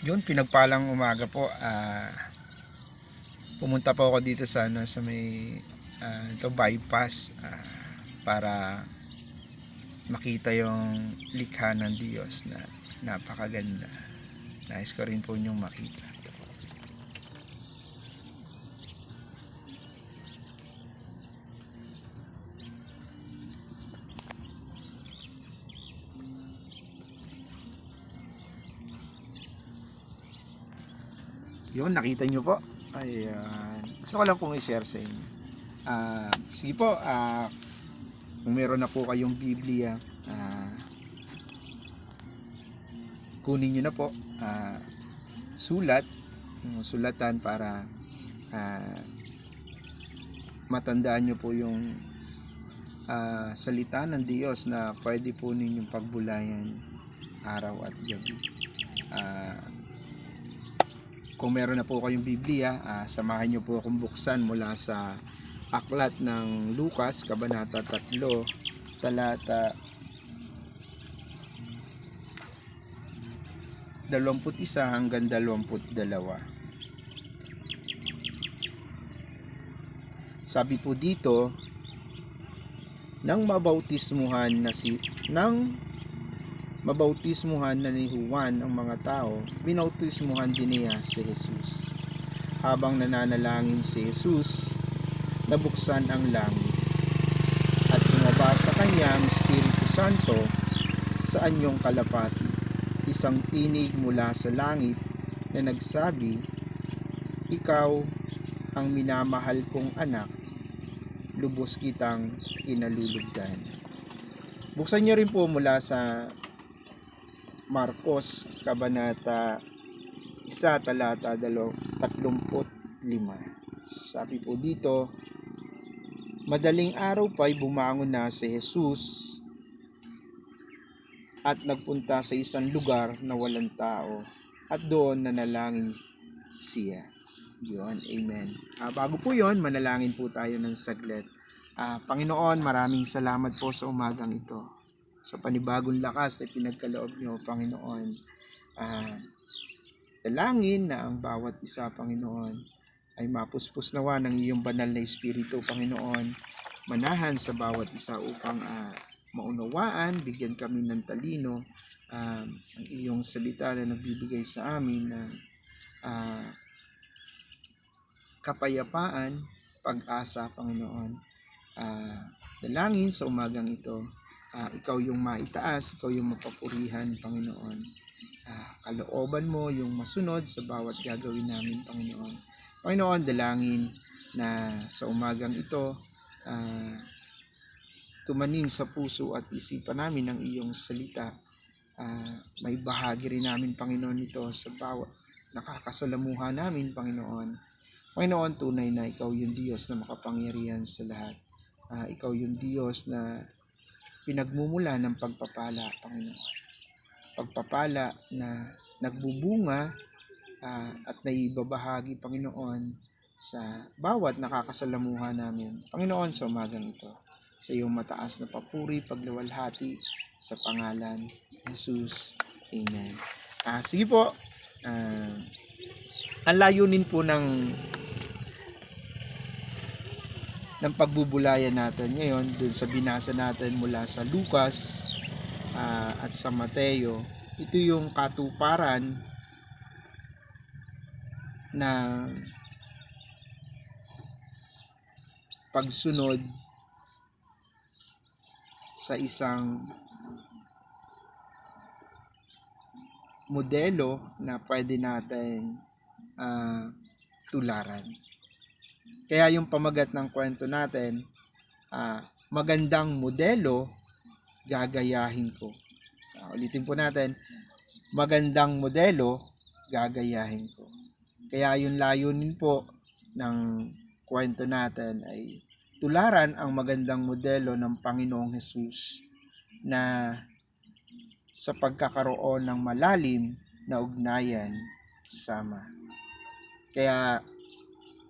Yun, pinagpalang umaga po. Pumunta po ako dito sa sa may ito bypass, para makita yung likha ng Diyos na napakaganda. Nais ko rin po niyong makita. Yun, nakita niyo po. Ayan. Gusto ko lang pong i-share sa inyo. Sige po, kung meron na po kayong Biblia, kunin nyo na po. Sulatan para matandaan nyo po yung salita ng Diyos na pwede po ninyong pagbulayan araw at gabi. Kung meron na po kayong Biblia, samahan nyo po akong buksan mula sa Aklat ng Lucas, Kabanata 3, talata 21 hanggang 22. Sabi po dito, nang mabautismuhan na ni Juan ang mga tao, binautismuhan din niya si Jesus. Habang nananalangin si Jesus, nabuksan ang langit at bumaba sa kanya ang Espiritu Santo sa anyong kalapati. Isang tinig mula sa langit na nagsabi, "Ikaw ang minamahal kong anak, lubos kitang inalulugdan." Buksan niyo rin po mula sa Marcos, Kabanata 1, talata 35. Sabi po dito, madaling araw pa'y bumangon na si Jesus at nagpunta sa isang lugar na walang tao at doon nanalangin siya. Yun, amen. Bago po yun, manalangin po tayo ng saglit. Panginoon, maraming salamat po sa umagang ito. Sa panibagong lakas na pinagkaloob niyo, Panginoon. Dalangin na ang bawat isa, Panginoon, ay mapuspos nawa ng iyong banal na Espiritu, Panginoon. Manahan sa bawat isa upang maunawaan, bigyan kami ng talino, ang iyong salita na nagbibigay sa amin ng kapayapaan, pag-asa, Panginoon. Dalangin sa umagang ito, ikaw yung maitaas, ikaw yung mapapurihan, Panginoon. Kalooban mo yung masunod sa bawat gagawin namin, Panginoon. Panginoon, dalangin na sa umagang ito, tumanim sa puso at isipan namin ang iyong salita. May bahagi rin namin, Panginoon, ito sa bawat nakakasalamuha namin, Panginoon. Panginoon, tunay na ikaw yung Diyos na makapangyarihan sa lahat. Ikaw yung Diyos na pinagmumula ng pagpapala, Panginoon. Pagpapala na nagbubunga at naibabahagi, Panginoon, sa bawat nakakasalamuha namin. Panginoon, sa umagang ito, sa iyong mataas na papuri, pagluwalhati, sa pangalan ni Jesus. Amen. Sige po, ang layunin po ng pagbubulayan natin ngayon dun sa binasa natin mula sa Lucas at sa Mateo, ito yung katuparan na pagsunod sa isang modelo na pwede natin tularan. Kaya yung pamagat ng kwento natin, magandang modelo, gagayahin ko. Ulitin po natin, magandang modelo, gagayahin ko. Kaya yung layunin po ng kwento natin ay tularan ang magandang modelo ng Panginoong Hesus na sa pagkakaroon ng malalim na ugnayan sama. Kaya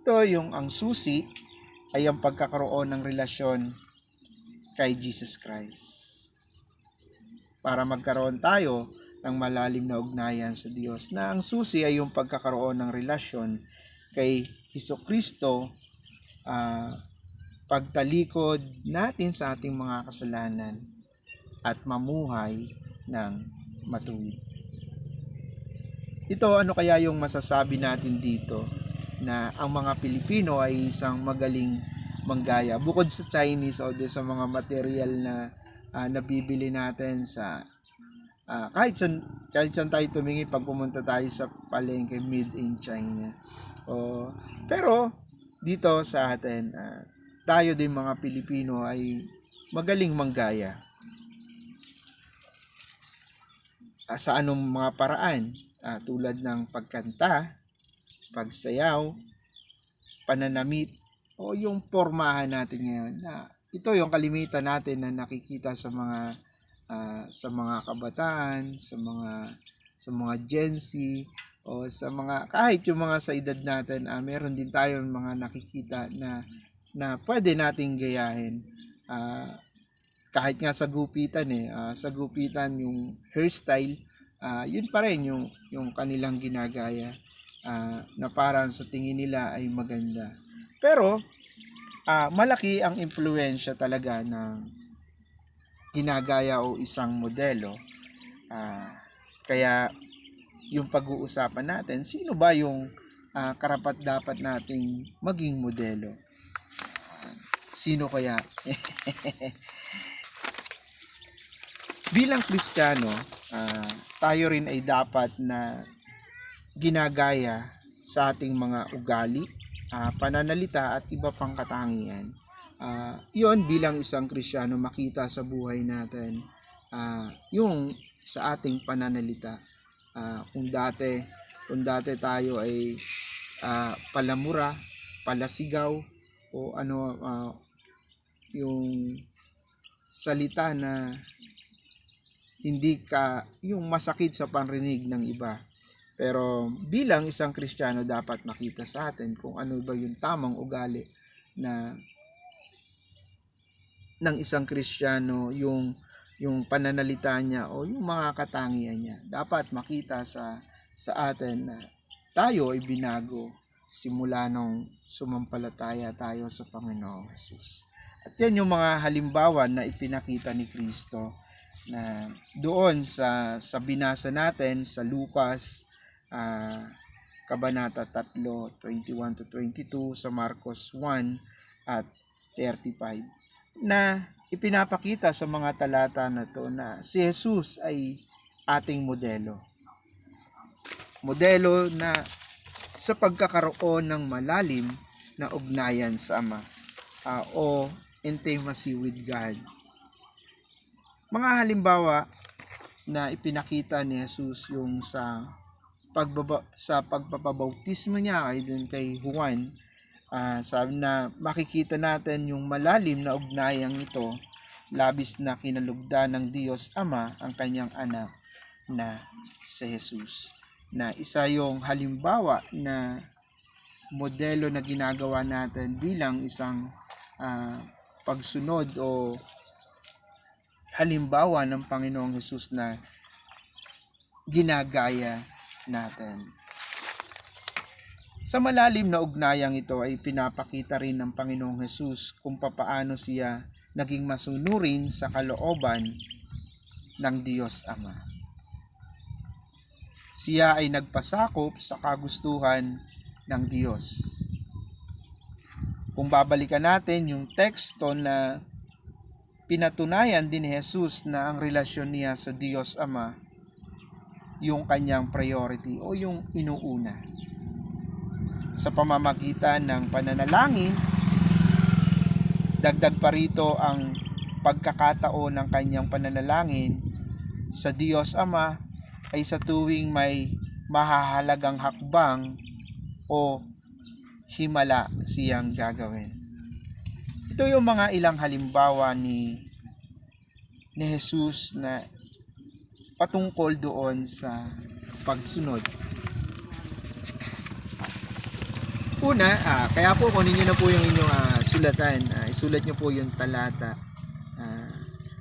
ito yung ang susi ay ang pagkakaroon ng relasyon kay Jesus Christ. Para magkaroon tayo ng malalim na ugnayan sa Diyos, na ang susi ay yung pagkakaroon ng relasyon kay Hesukristo, pagtalikod natin sa ating mga kasalanan at mamuhay ng matuwid. Ito, ano kaya yung masasabi natin dito na ang mga Pilipino ay isang magaling manggaya bukod sa Chinese o sa mga material na nabibili natin sa kahit saan tayo tumingin pag pumunta tayo sa palengke, made in China. Pero dito sa atin, tayo din mga Pilipino ay magaling manggaya. Sa anong mga paraan? Tulad ng pagkanta, pagsayaw, pananamit, o yung pormahan natin ngayon. Ito yung kalimitan natin na nakikita sa mga kabataan, sa mga Gen Z, o sa mga kahit yung mga sa edad natin, meron din tayong mga nakikita na pwede nating gayahin. Kahit nga sa gupitan sa gupitan yung hairstyle, yun pa rin yung kanilang ginagaya, na parang sa tingin nila ay maganda. Pero malaki ang impluwensya talaga ng ginagaya o isang modelo. Kaya yung pag-uusapan natin, sino ba yung karapat-dapat nating maging modelo? Sino kaya? Bilang Kristiyano, tayo rin ay dapat na ginagaya sa ating mga ugali, pananalita at iba pang katangian. Yon bilang isang Kristiyano makita sa buhay natin, yung sa ating pananalita. Kung dati tayo ay palamura, palasigaw, o yung salita na hindi yung masakit sa panrinig ng iba. Pero bilang isang Kristiyano, dapat makita sa atin kung ano ba yung tamang ugali ng isang Kristiyano, yung pananalita niya o yung mga katangian niya. Dapat makita sa atin na tayo ay binago simula nung sumampalataya tayo sa Panginoong Hesus. At yan yung mga halimbawa na ipinakita ni Kristo na doon sa binasa natin sa Lucas Kabanata 3, 21-22, sa Marcos 1 at 35, na ipinapakita sa mga talata na to na si Jesus ay ating modelo. Modelo na sa pagkakaroon ng malalim na ugnayan sa Ama, o intimacy with God. Mga halimbawa na ipinakita ni Jesus yung sa pagpapabautismo niya kay Juan, sabi na makikita natin yung malalim na ugnayang ito, labis na kinalugdan ng Diyos Ama ang kanyang anak na si Jesus, na isa yung halimbawa na modelo na ginagawa natin bilang isang pagsunod o halimbawa ng Panginoong Hesus na ginagaya natin. Sa malalim na ugnayang ito ay pinapakita rin ng Panginoong Hesus kung papaano siya naging masunurin sa kalooban ng Diyos Ama. Siya ay nagpasakop sa kagustuhan ng Diyos. Kung babalikan natin yung teksto na pinatunayan din ni Jesus na ang relasyon niya sa Diyos Ama yung kanyang priority o yung inuuna. Sa pamamagitan ng pananalangin, dagdag pa rito ang pagkakataon ng kanyang pananalangin sa Diyos Ama ay sa tuwing may mahahalagang hakbang o himala siyang gagawin. Ito yung mga ilang halimbawa ni Jesus na patungkol doon sa pagsunod. Una, kaya po kunin niyo na po yung inyong sulatan. Isulat niyo po yung talata.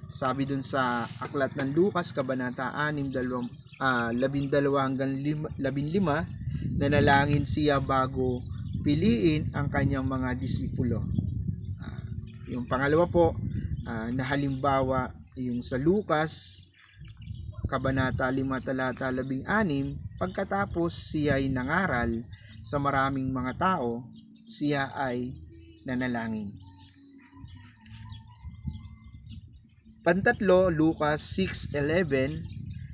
Sabi dun sa aklat ng Lucas, Kabanata 6, 12 hanggang 15, nanalangin siya bago piliin ang kanyang mga disipulo. Yung pangalawa po na halimbawa, yung sa Lucas Kabanata 5 talata 16, pagkatapos siya ay nangaral sa maraming mga tao, siya ay nanalangin. Pantatlo, Lucas 6:11,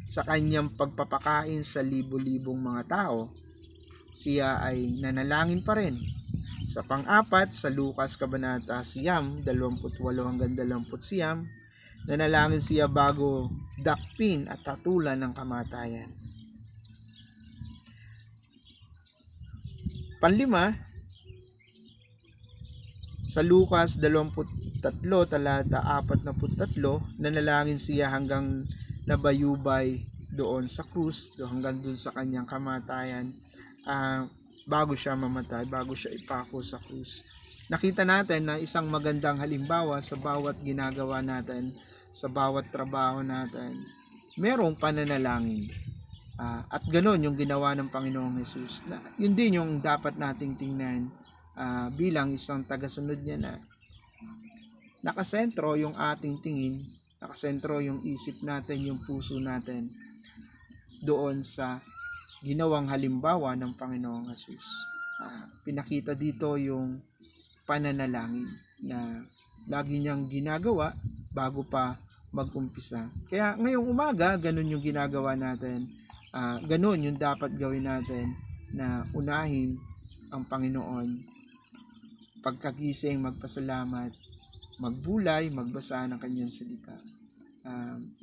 sa kanyang pagpapakain sa libo-libong mga tao, siya ay nanalangin pa rin. Sa pang-apat, sa Lucas Kabanata 28 hanggang 29, nanalangin siya bago dakpin at hatulan ng kamatayan. Panlima, sa Lucas 23 talata 43, nanalangin siya hanggang nabayubay doon sa krus, hanggang doon sa kanyang kamatayan, bago siya mamatay, bago siya ipako sa krus. Nakita natin na isang magandang halimbawa sa bawat ginagawa natin, sa bawat trabaho natin, merong pananalangin. At ganoon yung ginawa ng Panginoong Jesus. Yun din yung dapat nating tingnan bilang isang tagasunod niya, na nakasentro yung ating tingin, nakasentro yung isip natin, yung puso natin doon sa ginawang halimbawa ng Panginoong Jesus. Pinakita dito yung pananalangin na lagi niyang ginagawa bago pa mag-umpisa. Kaya ngayong umaga, ganun yung ginagawa natin. Ganun yung dapat gawin natin, na unahin ang Panginoon. Pagkagising, magpasalamat, magbulay, magbasa ng kanyang salita.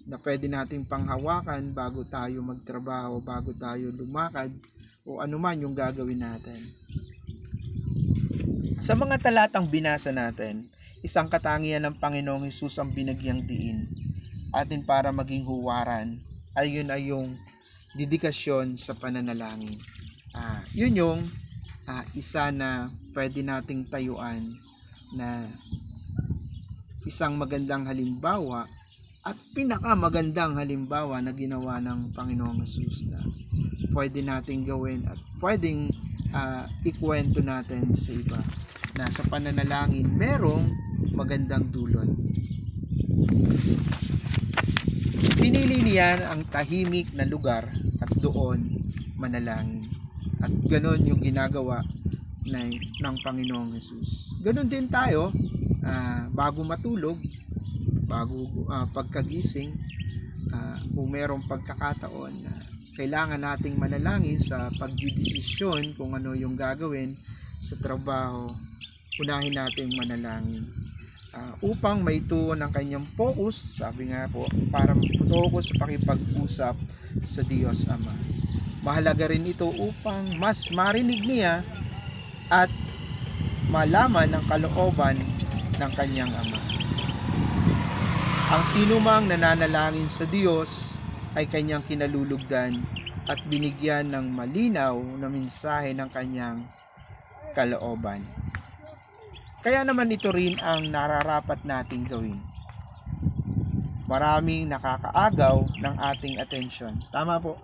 Na pwede nating panghawakan bago tayo magtrabaho, bago tayo lumakad, o anuman yung gagawin natin. Sa mga talatang binasa natin, isang katangian ng Panginoong Hesus ang binagyang diin atin para maging huwaran. Ayun ay yung dedikasyon sa pananalangin. Yun yung isa na pwede nating tayuan, na isang magandang halimbawa at pinakamagandang halimbawa na ginawa ng Panginoong Hesus, na pwede nating gawin at pwedeng ikwento natin sa iba, na sa pananalangin merong magandang dulot. Pinili niya ang tahimik na lugar at doon manalangin. At ganoon yung ginagawa ng Panginoong Hesus. Ganoon din tayo, bago matulog, bago pagkagising, kung merong pagkakataon na kailangan nating manalangin sa pagdidesisyon kung ano yung gagawin sa trabaho, unahin nating manalangin. Upang maituon ang kanyang focus, sabi nga po, para focus sa pakipag-usap sa Diyos Ama. Mahalaga rin ito upang mas marinig niya at malaman ang kalooban ng kanyang Ama. Ang sinumang nananalangin sa Diyos ay kanyang kinalulugdan at binigyan ng malinaw na mensahe ng kanyang kalooban. Kaya naman ito rin ang nararapat nating gawin. Maraming nakakaagaw ng ating atensyon. Tama po.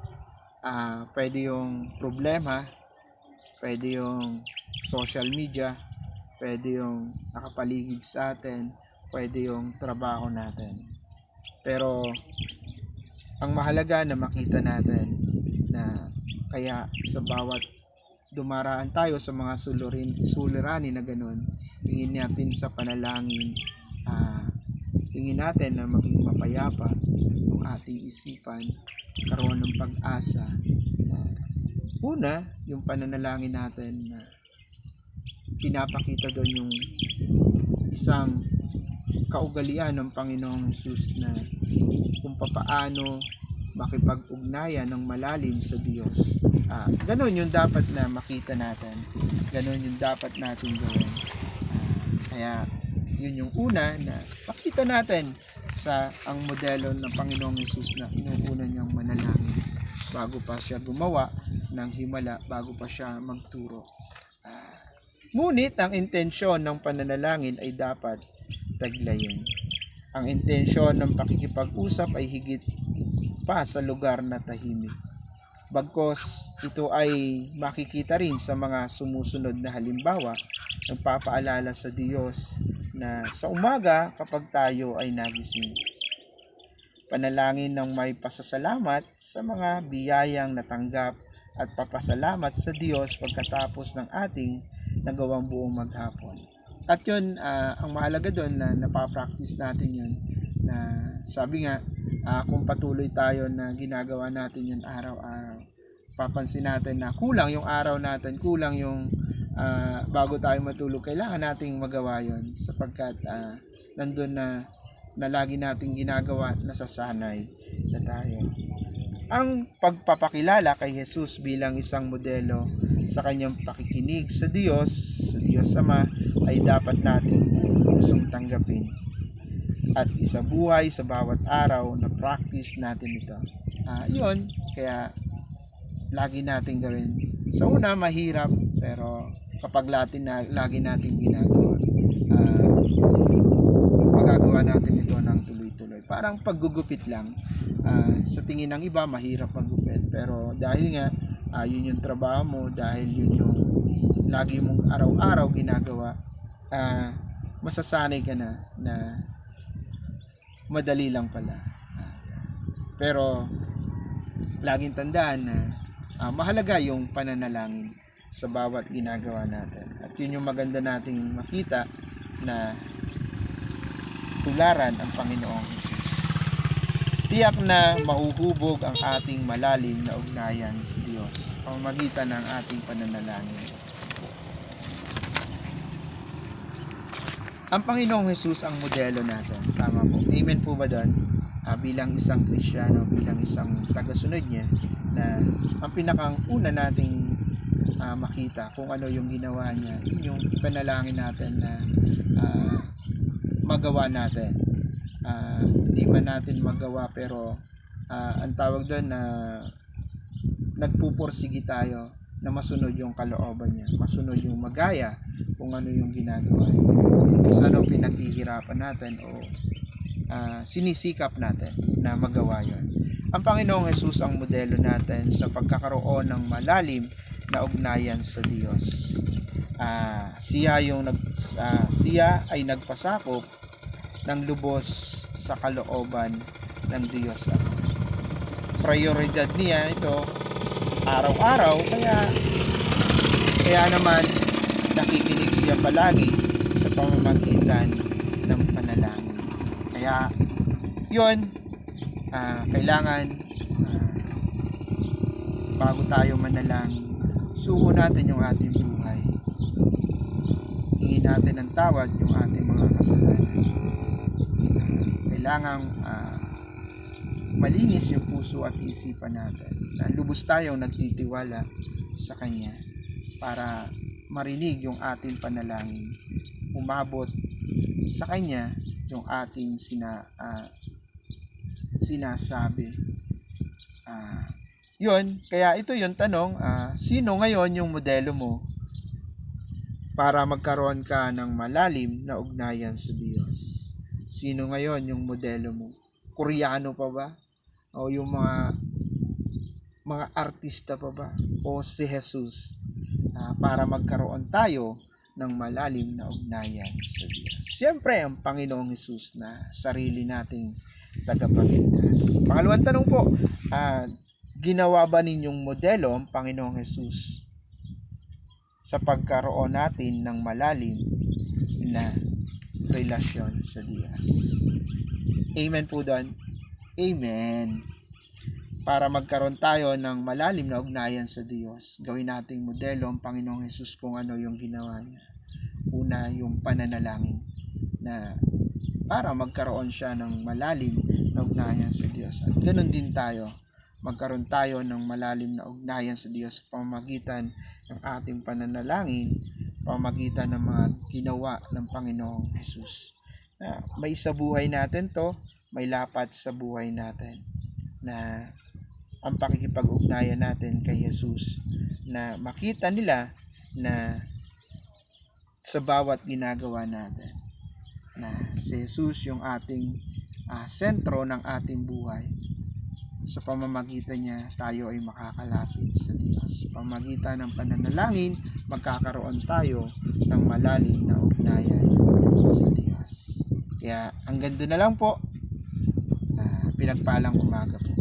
Pwede yung problema, pwede yung social media, pwede yung nakapaligid sa atin, pwede yung trabaho natin. Pero ang mahalaga na makita natin na kaya sa bawat dumaraan tayo sa mga suliranin na ganun, hingin natin sa panalangin, hingin natin na maging mapayapa ang ating isipan, karoon ng pag-asa. Una, yung pananalangin natin na pinapakita doon yung isang kaugalian ng Panginoong Hesus, na kung papaano makipag-ugnayan ng malalim sa Diyos. Ganon yung dapat na makita natin. Ganon yung dapat natin gawin. Kaya yun yung una na makita natin sa ang modelo ng Panginoong Hesus, na inuuna niyang manalangin bago pa siya gumawa ng himala, bago pa siya magturo. Ngunit ang intensyon ng pananalangin ay dapat taglayin. Ang intensyon ng pakikipag-usap ay higit pa sa lugar na tahimik. Bagkos ito ay makikita rin sa mga sumusunod na halimbawa, nagpapaalala sa Diyos na sa umaga kapag tayo ay nagising. Panalangin ng may pasasalamat sa mga biyayang natanggap at papasalamat sa Diyos pagkatapos ng ating nagawang buong maghapon. At yun, ang mahalaga doon na napapractice natin yun, na sabi nga, kung patuloy tayo na ginagawa natin yun araw-araw, papansin natin na kulang yung araw natin, kulang yung bago tayo matulog, kailangan nating magawa yun sapagkat nandun na lagi nating ginagawa, nasasanay na tayo. Ang pagpapakilala kay Jesus bilang isang modelo sa kanyang pakikinig sa Diyos Ama ay dapat nating pusong tanggapin at isabuhay sa bawat araw na practice natin ito. Yun, kaya lagi natin gawin. Sa una, mahirap, pero kapag lagi natin ginagawa, magagawa natin ito ng tuloy-tuloy. Parang paggugupit lang. Sa tingin ng iba, mahirap maggupit. Pero dahil nga, yun yung trabaho mo, dahil yun yung lagi mong araw-araw ginagawa, masasanay ka na madali lang pala. Pero laging tandaan na mahalaga yung pananalangin sa bawat ginagawa natin. At yun yung maganda nating makita na tularan ang Panginoong Hesus. Tiyak na mahuhubog ang ating malalim na ugnayan sa Diyos pamamagitan ng ating pananalangin. Ang Panginoong Hesus ang modelo natin. Tama po. Amen po ba doon? Bilang isang Kristiyano, bilang isang tagasunod niya, na ang pinakang una nating makita kung ano yung ginawa niya, yung ipanalangin natin na magawa natin. Di man natin magawa, pero ang tawag doon na nagpupursigi tayo na masunod yung kalooban niya, masunod yung magaya kung ano yung ginagawa niya, kung ano pinaghihirapan natin o sinisikap natin na magawa yun. Ang Panginoong Hesus ang modelo natin sa pagkakaroon ng malalim na ugnayan sa Diyos. Siya ay nagpasakop ng lubos sa kalooban ng Diyos. Prioridad niya ito araw-araw, kaya naman nakikinig siya palagi sa pamamagitan ng panalangin. Kaya yun, kailangan bago tayo manalangin, suko natin yung ating buhay, hingin natin ng tawad yung ating mga kasalanan. Kailangan malinis yung puso at isipan natin, na lubos tayong nagtitiwala sa Kanya para marinig yung ating panalangin, umabot sa Kanya yung ating sinasabi. Yun, kaya ito yung tanong, sino ngayon yung modelo mo para magkaroon ka ng malalim na ugnayan sa Diyos? Sino ngayon yung modelo mo? Koreano pa ba? O yung mga artista pa ba? O si Jesus? Para magkaroon tayo ng malalim na ugnayan sa Diyos. Siyempre, ang Panginoong Hesus na sarili nating tagapagligtas. Pangalawang tanong po, ginawa ba ninyong modelo ang Panginoong Hesus sa pagkaroon natin ng malalim na relasyon sa Diyos? Amen po doon. Amen. Para magkaroon tayo ng malalim na ugnayan sa Diyos, gawin nating modelo ang Panginoong Hesus kung ano yung ginawa niya. Una, yung pananalangin, na para magkaroon siya ng malalim na ugnayan sa Diyos. At ganoon din tayo, magkaroon tayo ng malalim na ugnayan sa Diyos pamamagitan ng ating pananalangin, pamamagitan ng mga ginawa ng Panginoong Hesus. May sa buhay natin to, may lapat sa buhay natin, na ang pakikipag-ugnayan natin kay Jesus, na makita nila na sa bawat ginagawa natin, na si Jesus yung ating sentro ng ating buhay, Sa pamamagitan niya, tayo ay makakalapit sa Diyos. Sa pamamagitan ng pananalangin, magkakaroon tayo ng malalim na ugnayan sa Diyos. Kaya hanggang doon na lang po. Pinagpalang umaga po.